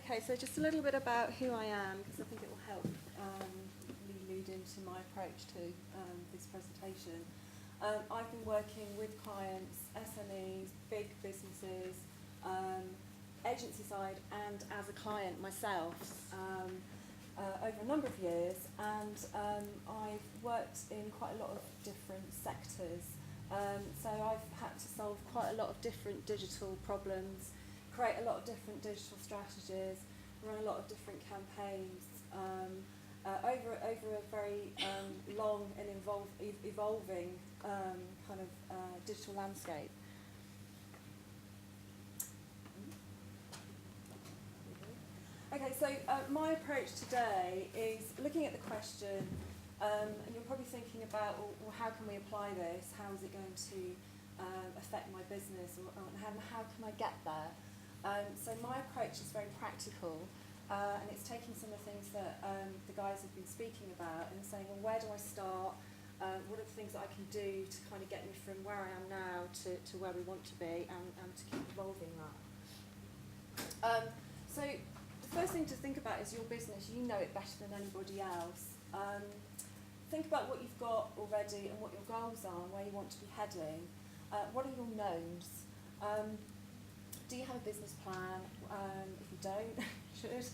Okay, so just a little bit about who I am, because I think it will help me lead into my approach to this presentation. I've been working with clients, SMEs, big businesses, agency side, and as a client myself over a number of years, and I've worked in quite a lot of different sectors. So I've had to solve quite a lot of different digital problems, create a lot of different digital strategies, run a lot of different campaigns over a very long and evolving kind of digital landscape. Okay, so my approach today is looking at the question, and you're probably thinking about, well, how can we apply this? How is it going to affect my business, or how can I get there? So my approach is very practical, and it's taking some of the things that the guys have been speaking about and saying, well, where do I start? What are the things that I can do to kind of get me from where I am now to where we want to be, and to keep evolving that? So the first thing to think about is your business. You know it better than anybody else. Think about what you've got already and what your goals are and where you want to be heading. What are your knowns? Do you have a business plan? If you don't, you should.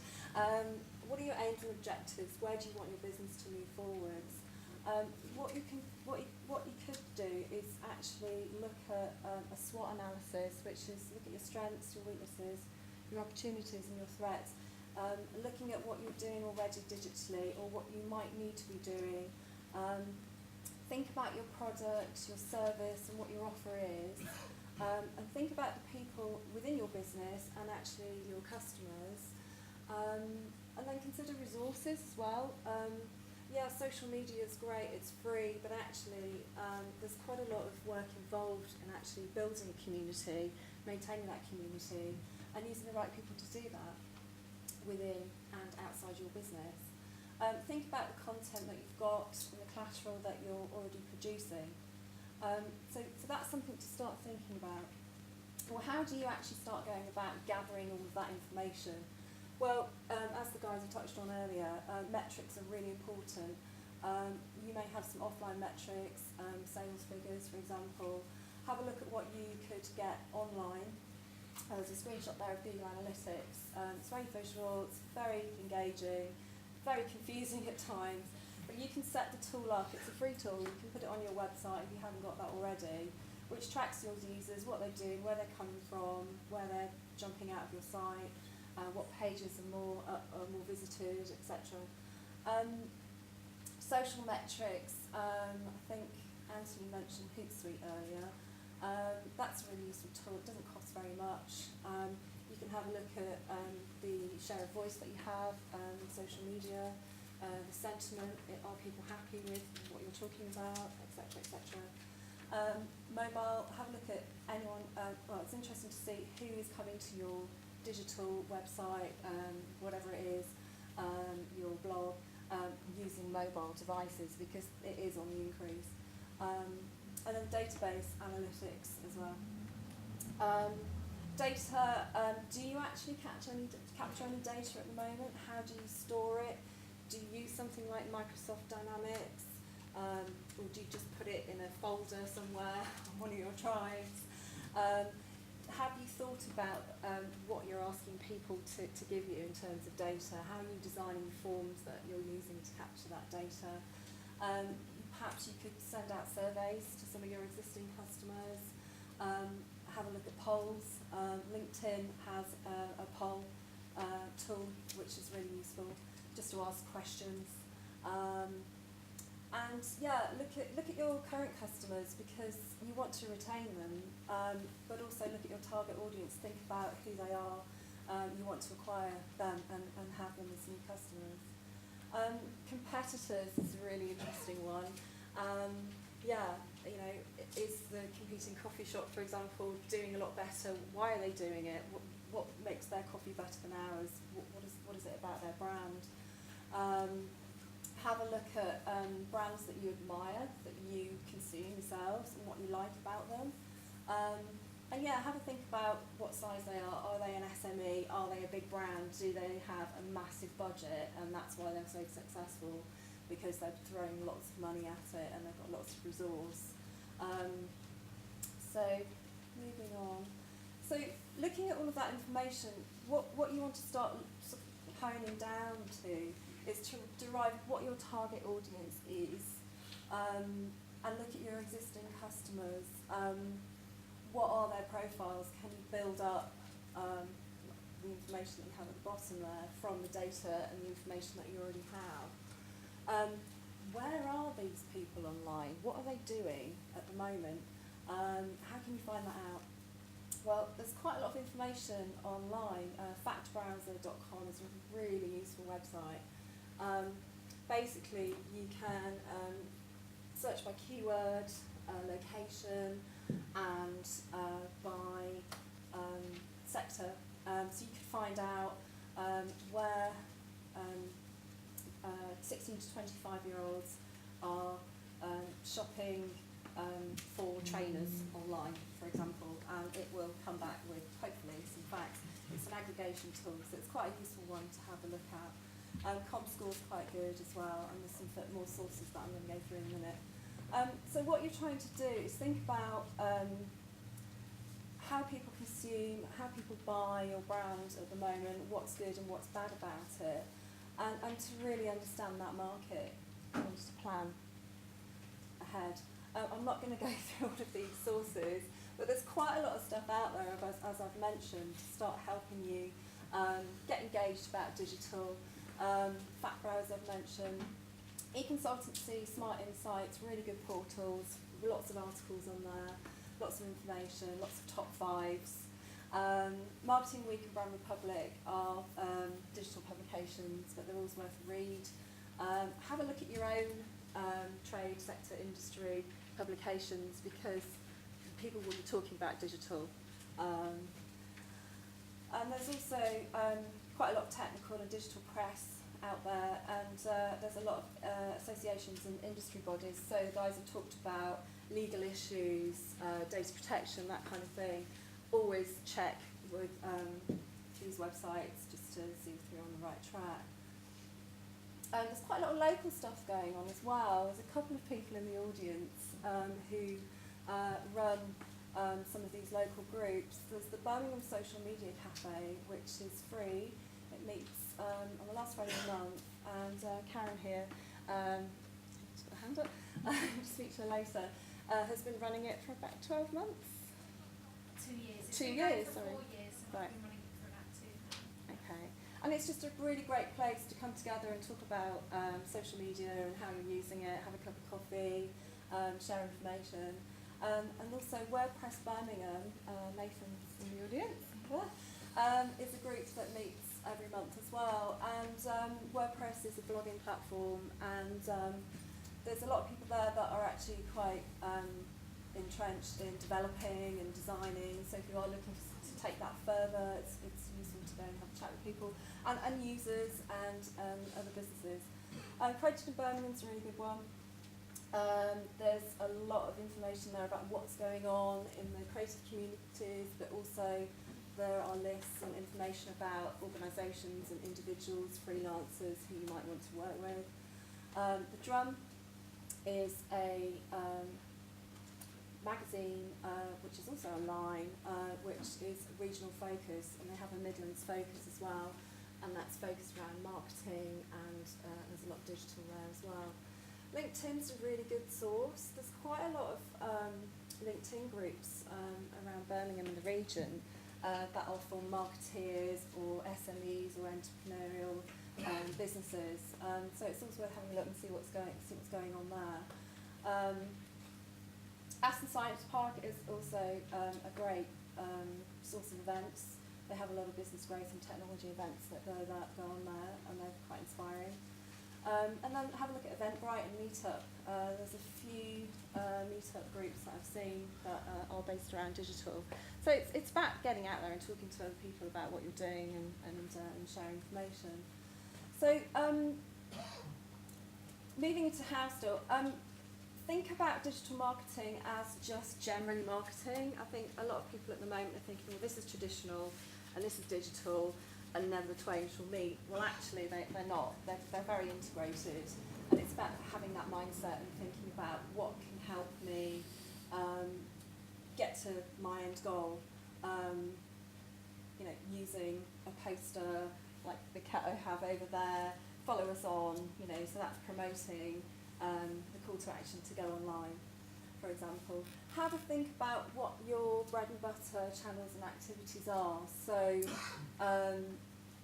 What are your aims and objectives? Where do you want your business to move forwards? What you could do is actually look at a SWOT analysis, which is look at your strengths, your weaknesses, your opportunities and your threats. Looking at what you're doing already digitally or what you might need to be doing. Think about your product, your service and what your offer is. And think about the people within your business and actually your customers. And then consider resources as well. Social media is great, it's free, but actually there's quite a lot of work involved in actually building a community, maintaining that community, and using the right people to do that within and outside your business. Think about the content that you've got and the collateral that you're already producing. So that's something to start thinking about. Well, how do you actually start going about gathering all of that information? Well, as the guys have touched on earlier, metrics are really important. You may have some offline metrics, sales figures, for example. Have a look at what you could get online. There's a screenshot there of Google Analytics. It's very visual, it's very engaging, very confusing at times, but you can set the tool up. It's a free tool. You can put it on your website if you haven't got that already, which tracks your users, what they're doing, where they're coming from, where they're jumping out of your site, what pages are more visited, etc. Social metrics. I think Anthony mentioned Hootsuite earlier. That's a really useful tool. It doesn't cost very much. You can have a look at the share of voice that you have, social media, the sentiment. Are people happy with what you're talking about, etc., etc. Mobile. Have a look at anyone. It's interesting to see who is coming to your digital website, whatever it is, your blog, using mobile devices, because it is on the increase. And then database analytics as well. Data, do you actually capture any data at the moment? How do you store it? Do you use something like Microsoft Dynamics? Or do you just put it in a folder somewhere on one of your drives? Have you thought about what you're asking people to give you in terms of data? How are you designing the forms that you're using to capture that data? Perhaps you could send out surveys to some of your existing customers. Have a look at polls. LinkedIn has a poll tool which is really useful just to ask questions. And yeah, look at your current customers, because you want to retain them, but also look at your target audience. Think about who they are. You want to acquire them and have them as new customers. Competitors is a really interesting one. Is the competing coffee shop, for example, doing a lot better? Why are they doing it? What makes their coffee better than ours? What is it about their brand? Have a look at brands that you admire, that you consume yourselves, and what you like about them. And yeah, have a think about what size they are. Are they an SME? Are they a big big brand, do they have a massive budget and that's why they're so successful, because they're throwing lots of money at it and they've got lots of resource. So moving on. So looking at all of that information, what you want to start sort of honing down to is to derive what your target audience is, and look at your existing customers. What are their profiles? Can you build up the information that you have at the bottom there from the data and the information that you already have? Where are these people online? What are they doing at the moment? How can you find that out? Well, there's quite a lot of information online. Factbrowser.com is a really useful website. Basically, you can search by keyword, location, and by sector. So you could find out where 16 to 25-year-olds are shopping for trainers online, for example, and it will come back with, hopefully, some facts. It's an aggregation tool, so it's quite a useful one to have a look at. ComScore's quite good as well, and there's some more sources that I'm going to go through in a minute. So what you're trying to do is think about how people consume, how people buy your brand at the moment, what's good and what's bad about it, and to really understand that market and to plan ahead. I'm not going to go through all of these sources, but there's quite a lot of stuff out there, as I've mentioned, to start helping you get engaged about digital. Factbrowser I've mentioned, eConsultancy, Smart Insights, really good portals, lots of articles on there, lots of information, lots of top fives. Marketing Week and Brand Republic are digital publications, but they're always worth a read. Have a look at your own trade, sector, industry publications, because people will be talking about digital. And there's also quite a lot of technical and digital press out there, and there's a lot of associations and industry bodies. So the guys have talked about legal issues, data protection, that kind of thing. Always check with these websites just to see if you're on the right track. There's quite a lot of local stuff going on as well. There's a couple of people in the audience who run some of these local groups. There's the Birmingham Social Media Cafe, which is free. It meets on the last Friday of the month, and Karen here, just got a hand up, I'll speak to her later, has been running it for about 12 months? 2 years. It's 2 been going years, for sorry. 4 years, and Right. I've been running it for about 2 now. Okay. And it's just a really great place to come together and talk about social media and how you're using it, have a cup of coffee, share information. And also WordPress Birmingham, Nathan's in the audience, is a group that meets every month as well. And WordPress is a blogging platform, and there's a lot of people there that are actually quite entrenched in developing and designing. So if you are looking to take that further, it's useful to go and have a chat with people and users and other businesses. Creative in Birmingham's a really good one. There's a lot of information there about what's going on in the creative communities, but also there are lists and information about organisations and individuals, freelancers who you might want to work with. The Drum is a magazine which is also online, which is regional focus, and they have a Midlands focus as well, and that's focused around marketing, and there's a lot of digital there as well. LinkedIn's a really good source. There's quite a lot of LinkedIn groups around Birmingham and the region that are for marketeers or SMEs or entrepreneurial businesses. So it's also worth having a look and see what's going on there. Aston Science Park is also a great source of events. They have a lot of business growth and technology events that go on there, and they're quite inspiring. And then have a look at Eventbrite and Meetup. There's a few Meetup groups that I've seen that are based around digital. So it's about getting out there and talking to other people about what you're doing and sharing information. So moving into Howstill, think about digital marketing as just generally marketing. I think a lot of people at the moment are thinking, well, this is traditional and this is digital, and then the twain shall meet. Well, actually, they're not. They're very integrated, and it's about having that mindset and thinking about what can help me get to my end goal. You know, using a poster like the cat I have over there, follow us on, you know, so that's promoting the call to action to go online, for example. Have a think about what your bread and butter channels and activities are. So,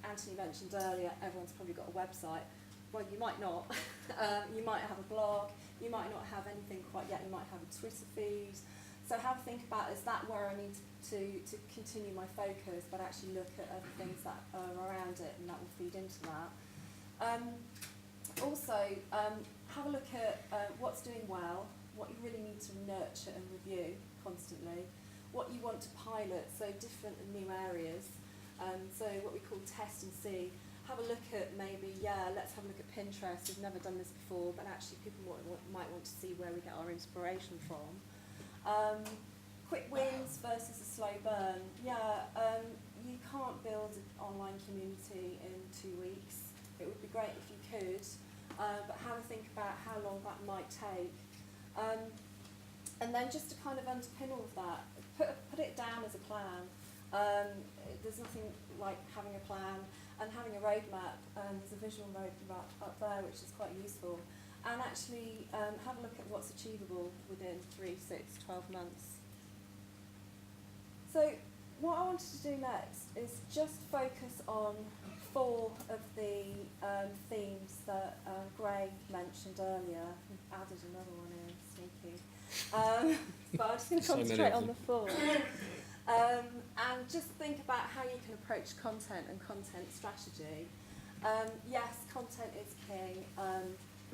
Anthony mentioned earlier, everyone's probably got a website. Well, you might not. You might have a blog, you might not have anything quite yet, you might have a Twitter feed. So have a think about, is that where I need to continue my focus, but actually look at other things that are around it, and that will feed into that. Also, have a look at what's doing well, what you really need to nurture and review constantly, what you want to pilot, so different and new areas. So what we call test and see. Have a look at maybe, let's have a look at Pinterest. We've never done this before, but actually people might want to see where we get our inspiration from. Quick wins versus a slow burn. You can't build an online community in 2 weeks. It would be great if you could, but have a think about how long that might take. And then just to kind of underpin all of that, put it down as a plan. There's nothing like having a plan and having a roadmap. There's a visual roadmap up there which is quite useful. And actually have a look at what's achievable within 3, 6, 12 months. So what I wanted to do next is just focus on 4 of the themes that Gray mentioned earlier. I've added another one in, sneaky. But I'm just going to concentrate on the 4. And just think about how you can approach content and content strategy. Yes, content is king.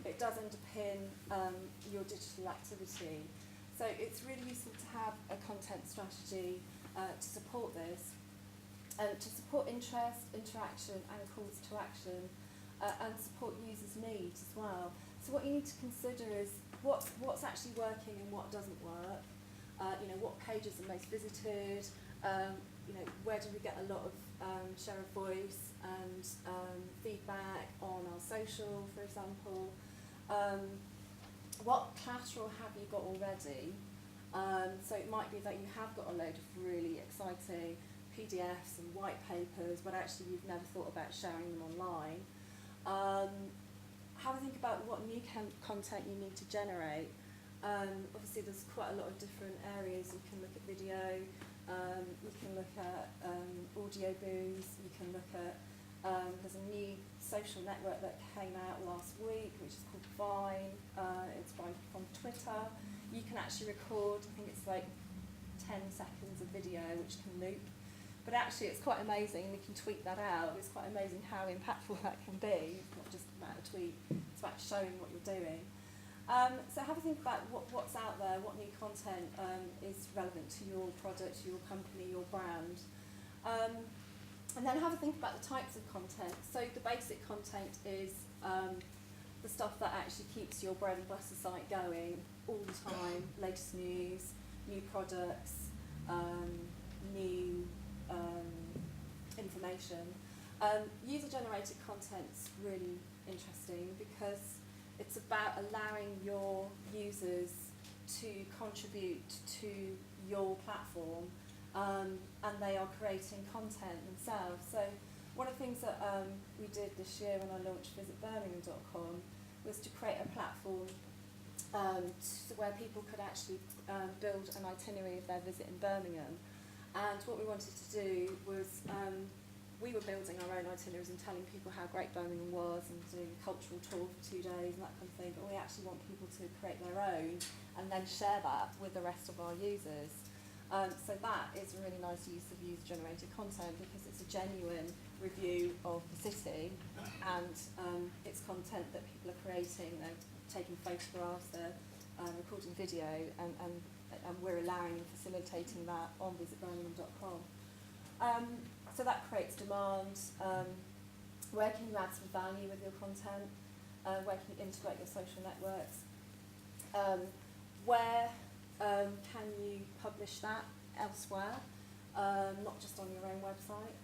It does underpin your digital activity. So it's really useful to have a content strategy to support this, to support interest, interaction and calls to action, and support users' needs as well. So what you need to consider is what's actually working and what doesn't work. You know, what pages are most visited, you know, where do we get a lot of share of voice and feedback on our social, for example. What collateral have you got already? So it might be that you have got a load of really exciting PDFs and white papers, but actually you've never thought about sharing them online. Have a think about what new content you need to generate. Obviously there's quite a lot of different areas. You can look at video, you can look at audio booths, you can look at, there's a new social network that came out last week which is called Vine. It's from Twitter. You can actually record, I think it's like 10 seconds of video which can loop. But actually it's quite amazing, and you can tweet that out. It's quite amazing how impactful that can be. It's not just about a tweet, it's about showing what you're doing. So have a think about what's out there, what new content is relevant to your product, your company, your brand. And then have a think about the types of content. So the basic content is the stuff that actually keeps your bread and butter site going all the time. Latest news, new products, new information. User-generated content's really interesting because it's about allowing your users to contribute to your platform, and they are creating content themselves. So one of the things that we did this year when I launched visitbirmingham.com was to create a platform where people could actually build an itinerary of their visit in Birmingham. And what we wanted to do was, we were building our own itineraries and telling people how great Birmingham was and doing a cultural tour for 2 days and that kind of thing, but we actually want people to create their own and then share that with the rest of our users. So that is a really nice use of user-generated content because it's a genuine review of the city, and it's content that people are creating. They're taking photographs, they're recording video, and we're allowing and facilitating that on visitbirmingham.com. So that creates demand. Where can you add some value with your content? Where can you integrate your social networks? Where can you publish that elsewhere, not just on your own website?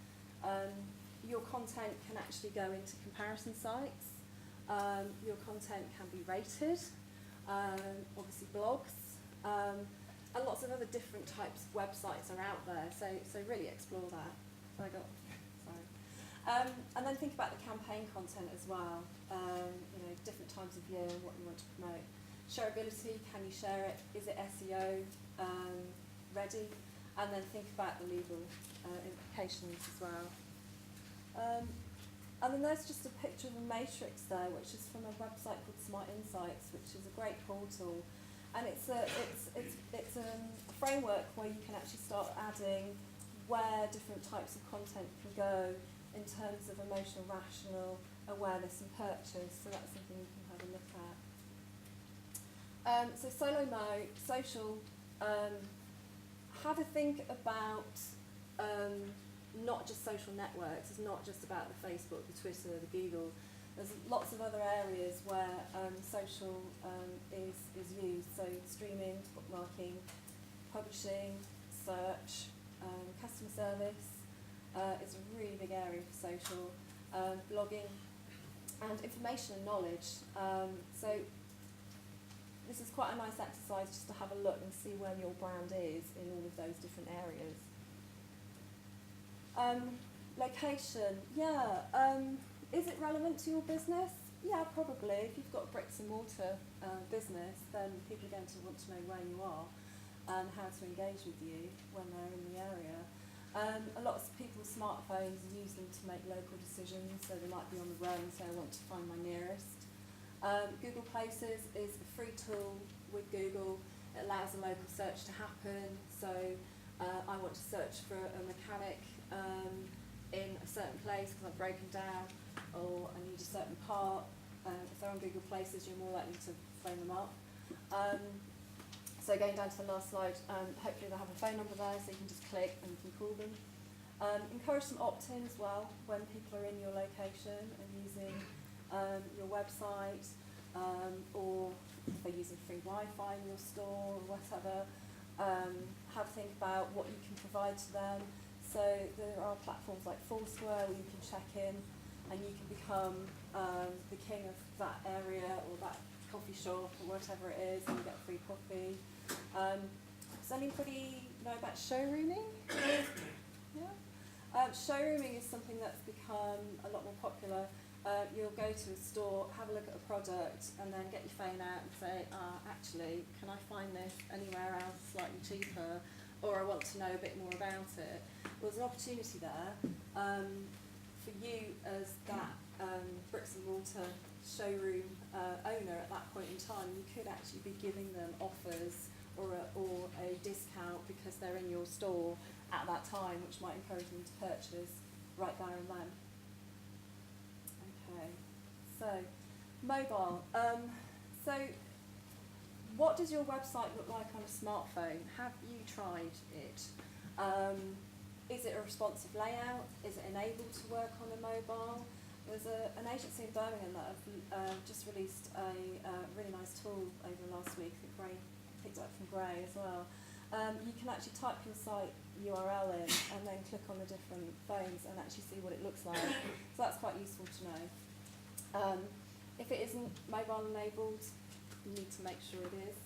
your content can actually go into comparison sites. Your content can be rated, obviously blogs, and lots of other different types of websites are out there. So really explore that. And then think about the campaign content as well. Different times of year, what you want to promote. Shareability, can you share it? Is it SEO ready? And then think about the legal implications as well. And then there's just a picture of a matrix there, which is from a website called Smart Insights, which is a great portal. And it's a framework where you can actually start adding where different types of content can go in terms of emotional, rational, awareness and purchase. So that's something you can have a look at. So Solo Mo, social, have a think about not just social networks. It's not just about the Facebook, the Twitter, the Google. There's lots of other areas where social is used. So streaming, bookmarking, publishing, search, customer service is a really big area for social. Blogging and information and knowledge. So this is quite a nice exercise just to have a look and see where your brand is in all of those different areas. Location, is it relevant to your business? Yeah, probably. If you've got a bricks and mortar business, then people are going to want to know where you are and how to engage with you when they're in the area. A lot of people with smartphones use them to make local decisions, so they might be on the road and say, I want to find my nearest. Google Places is a free tool with Google. It allows a local search to happen, so I want to search for a mechanic in a certain place because I've broken down, or I need a certain part. If they're on Google Places, you're more likely to phone them up. So going down to the last slide, hopefully they'll have a phone number there so you can just click and you can call them. Encourage some opt-in as well when people are in your location and using your website, or if they're using free Wi-Fi in your store or whatever. Have a think about what you can provide to them. So there are platforms like Foursquare where you can check in and you can become the king of that area or that coffee shop or whatever it is, and you get free coffee. Does anybody know about showrooming? Yeah. Showrooming is something that's become a lot more popular. You'll go to a store, have a look at a product, and then get your phone out and say, actually, can I find this anywhere else slightly cheaper? Or I want to know a bit more about it. Well, there's an opportunity there for you as that bricks and mortar showroom owner at that point in time. You could actually be giving them offers or a discount because they're in your store at that time, which might encourage them to purchase right there and then. Okay, so mobile. So what does your website look like on a smartphone? Have you tried it? Is it a responsive layout? Is it enabled to work on a mobile? There's an agency in Birmingham that have just released a really nice tool over last week that Gray picked up from Gray as well. You can actually type your site URL in and then click on the different phones and actually see what it looks like. So that's quite useful to know. If it isn't mobile enabled, you need to make sure it is.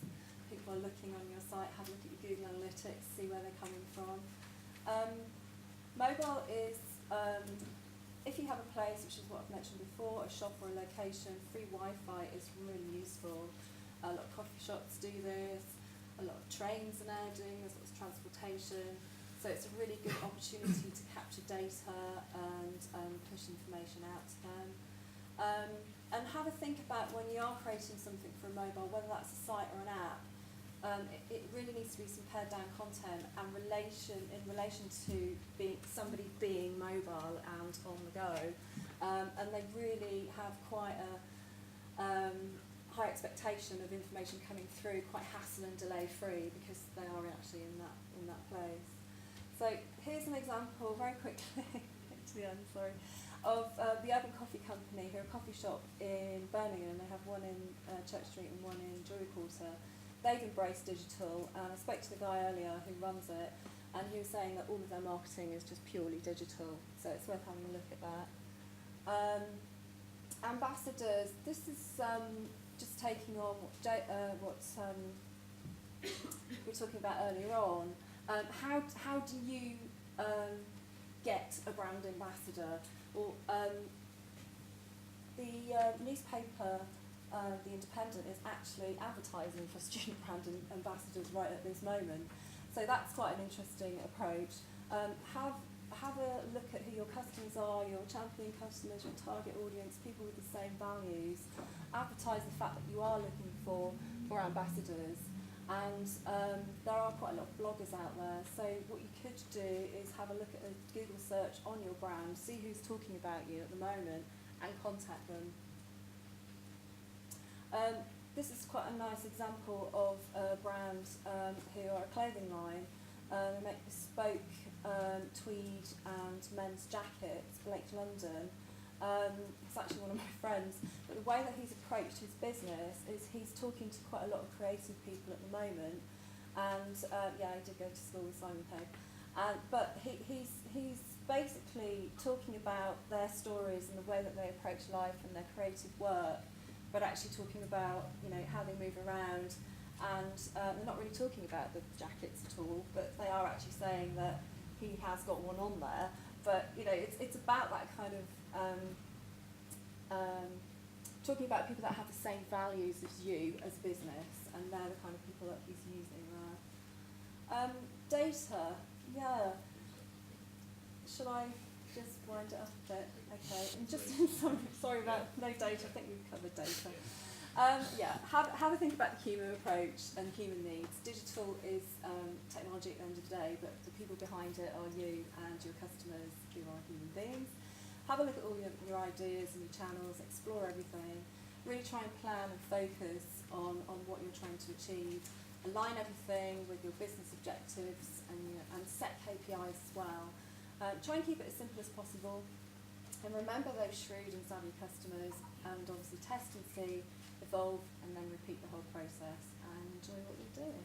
People are looking on your site, have a look at your Google Analytics, see where they're coming from. Mobile is, if you have a place, which is what I've mentioned before, a shop or a location, free Wi-Fi is really useful. A lot of coffee shops do this, a lot of trains are now doing this, lots of transportation. So it's a really good opportunity to capture data and push information out to them. And have a think about when you are creating something for a mobile, whether that's a site or an app, it really needs to be some pared down content and in relation to somebody being mobile and on the go. And they really have quite a high expectation of information coming through, quite hassle and delay free, because they are actually in that place. So here's an example, very quickly, to the end, sorry, of the Urban Coffee Company, who are a coffee shop in Birmingham. They have one in Church Street and one in Jewellery Quarter. They've embraced digital, and I spoke to the guy earlier who runs it, and he was saying that all of their marketing is just purely digital, so it's worth having a look at that. Ambassadors, this is just taking on what we were talking about earlier on. How do you get a brand ambassador? Well, the newspaper, The Independent, is actually advertising for student brand ambassadors right at this moment. So that's quite an interesting approach. Have a look at who your customers are, your champion customers, your target audience, people with the same values. Advertise the fact that you are looking for ambassadors. And there are quite a lot of bloggers out there, so what you could do is have a look at a Google search on your brand, see who's talking about you at the moment, and contact them. This is quite a nice example of a brand who are a clothing line. They make bespoke tweed and men's jackets, Blake London. It's actually one of my friends, but the way that he's approached his business is he's talking to quite a lot of creative people at the moment, and yeah, I did go to school with Simon Pegg, but he's basically talking about their stories and the way that they approach life and their creative work, but actually talking about, you know, how they move around, and they're not really talking about the jackets at all, but they are actually saying that he has got one on there. But you know, it's about that kind of talking about people that have the same values as you as business, and they're the kind of people that he's using there. Data, yeah. Shall I just wind it up a bit? Okay, and just sorry about no data. I think we've covered data. Yeah, have a think about the human approach and human needs. Digital is technology at the end of the day, but the people behind it are you and your customers, who are human beings. Have a look at all your ideas and your channels, explore everything. Really try and plan and focus on what you're trying to achieve. Align everything with your business objectives and set KPIs as well. Try and keep it as simple as possible. And remember those shrewd and savvy customers, and obviously test and see, evolve, and then repeat the whole process, and enjoy what you're doing.